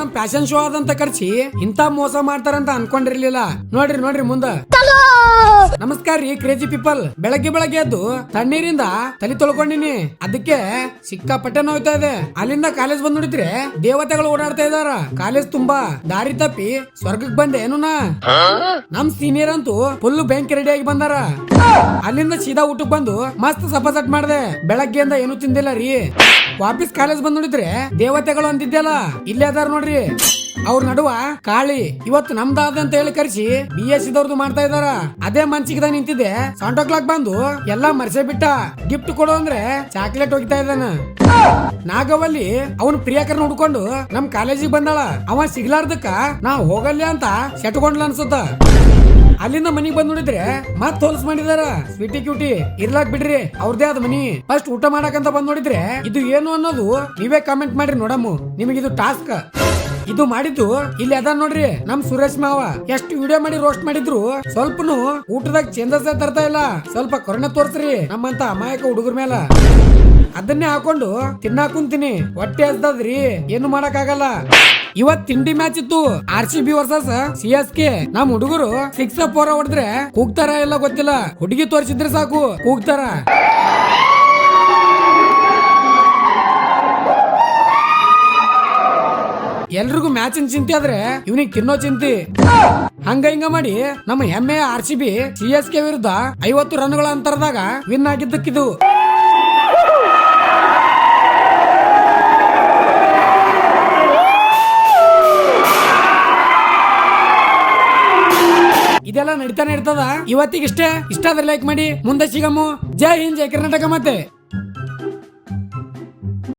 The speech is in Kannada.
ನಮ್ ಫ್ಯಾಷನ್ ಶೋ ಆದಂತ ಕರ್ಸಿ ಇಂತ ಮೋಸ ಮಾಡ್ತಾರಂತ ಅನ್ಕೊಂಡಿರ್ಲಿಲ್ಲ. ನೋಡ್ರಿ ಮುಂದ. ನಮಸ್ಕಾರ ರೀ ಕ್ರೇಜಿ ಪೀಪಲ್. ಬೆಳಗ್ಗೆ ಎದ್ದು ತಣ್ಣೀರಿಂದ ತಲೆ ತೊಳ್ಕೊಂಡಿನಿ, ಅದಕ್ಕೆ ಸಿಕ್ಕಾಪಟ್ಟೆ ನೋಯ್ತಾ ಇದೆ. ಅಲ್ಲಿಂದ ಕಾಲೇಜ್ ಬಂದ್ ನೋಡಿದ್ರೆ ದೇವತೆಗಳು ಓಡಾಡ್ತಾ ಇದಾರ. ಕಾಲೇಜ್ ತುಂಬಾ ದಾರಿ ತಪ್ಪಿ ಸ್ವರ್ಗಕ್ ಬಂದೆ ಏನು ನಾ. ನಮ್ ಸೀನಿಯರ್ ಅಂತೂ ಫುಲ್ ಬ್ಯಾಂಕ್ ರೆಡಿ ಆಗಿ ಬಂದಾರ. ಅಲ್ಲಿಂದ ಸೀದಾ ಊಟಕ್ ಬಂದು ಮಸ್ತ್ ಸಪಸಟ್ ಮಾಡ್ದೆ. ಬೆಳಗ್ಗೆಯಿಂದ ಏನು ತಿಂದಿಲ್ಲ ರೀ. ವಾಪಸ್ ಕಾಲೇಜ್ ಬಂದ್ ನೋಡಿದ್ರೆ ದೇವತೆಗಳು ಅಂತಿದ್ಯಲ್ಲ ಇಲ್ಲೇ ಅದಾರ ನೋಡ್ರಿ. ಅವ್ರ ನಡುವ ಕಾಳಿ ಇವತ್ತು ನಮ್ದಾದ ಅಂತ ಹೇಳಿ ಕರ್ಸಿ BSc ದವ್ರದ್ದು ಮಾಡ್ತಾ ಇದಾರ. ಅದೇ ಮನ್ಸಿಗೆ ನಿಂತಿದ್ದೆ. ಸಾಂಟಾ ಕ್ಲಾಕ್ ಬಂದು ಎಲ್ಲಾ ಮರ್ಸೇ ಬಿಟ್ಟ. ಗಿಫ್ಟ್ ಕೊಡು ಅಂದ್ರೆ ಚಾಕ್ಲೇಟ್ ಹೋಗ್ತಾ ಇದ್ದಾನ. ನಾಗವಲ್ಲಿ ಅವನ್ ಪ್ರಿಯಕರನ್ನ ಹುಡ್ಕೊಂಡು ನಮ್ ಕಾಲೇಜಿಗೆ ಬಂದಾಳ. ಅವ ಸಿಗ್ಲಾರ್ದಕ್ಕ ನಾ ಹೋಗಲ್ಲ ಅಂತ ಸೆಟ್ಕೊಂಡ್ಲ ಅನ್ಸುತ್ತ. ಅಲ್ಲಿಂದ ಮನಿಗ್ ಬಂದ್ ನೋಡಿದ್ರೆ ಮತ್ ಹೋಲ್ಸ್ ಮಾಡಿದಾರ. ಸ್ವೀಟಿ ಕ್ಯೂಟಿ ಇರ್ಲಾಕ್ ಬಿಡ್ರಿ, ಅವ್ರದೇ ಆದ ಮನಿ. ಫಸ್ಟ್ ಊಟ ಮಾಡಕಂತ ಬಂದ್ ನೋಡಿದ್ರೆ ಇದು ಏನು ಅನ್ನೋದು ನೀವೇ ಕಾಮೆಂಟ್ ಮಾಡ್ರಿ ನೋಡಮ್ಮು. ನಿಮಗಿದು ಟಾಸ್ಕ್. ಇದು ಮಾಡಿದ್ದು ಇಲ್ಲಿ ಅದ ನೋಡ್ರಿ ನಮ್ ಸುರೇಶ್ ಮಾವ. ಎಷ್ಟು ವಿಡಿಯೋ ಮಾಡಿ ರೋಸ್ಟ್ ಮಾಡಿದ್ರು ಸ್ವಲ್ಪನು ಊಟದಾಗ ಚೇಂಜಸ್ ತರ್ತಾ ಇಲ್ಲ. ಸ್ವಲ್ಪ ಕರುಣೆ ತೋರ್ಸ್ರಿ ನಮ್ಮಂತ ಅಮಾಯಕ ಹುಡುಗರ ಮೇಲ. ಅದನ್ನೇ ಹಾಕೊಂಡು ತಿನ್ನಾಕ್ ಕುಂತೀನಿ. ಹೊಟ್ಟೆ ಹಸ್ದದ್ರಿ, ಏನು ಮಾಡಕ್ ಆಗಲ್ಲ. ಇವತ್ ತಿಂಡಿ ಮ್ಯಾಚ್ ಇತ್ತು, RCB ವರ್ಸಸ್ CSK. ನಮ್ ಹುಡುಗರು 6-4 ಹೊಡೆದ್ರೆ ಕೂಗ್ತಾರ ಎಲ್ಲ ಗೊತ್ತಿಲ್ಲ. ಹುಡುಗಿ ತೋರಿಸಿದ್ರೆ ಸಾಕು ಕೂಗ್ತಾರ. ಎಲ್ರಿಗೂ ಮ್ಯಾಚಿನ ಚಿಂತೆ ಆದ್ರೆ ಇವನಿಗೆ ತಿನ್ನೋ ಚಿಂತೆ. ಹಂಗ ಮಾಡಿ ನಮ್ಮ ಹೆಮ್ಮೆಯ RCB CSK ವಿರುದ್ಧ 50 ರನ್ಗಳ ಅಂತರದಾಗ ವಿನ್ ಆಗಿದ್ದಕ್ಕಿದು. ಇದೆಲ್ಲ ನಡೀತಾನೆ ಇರ್ತದ. ಇವತ್ತಿಗಿಷ್ಟೇ. ಇಷ್ಟ ಆದ್ರೆ ಲೈಕ್ ಮಾಡಿ. ಮುಂದೆ ಸಿಗಮ್ಮು. ಜೈ ಹಿಂದ್, ಜೈ ಕರ್ನಾಟಕ. ಮತ್ತೆ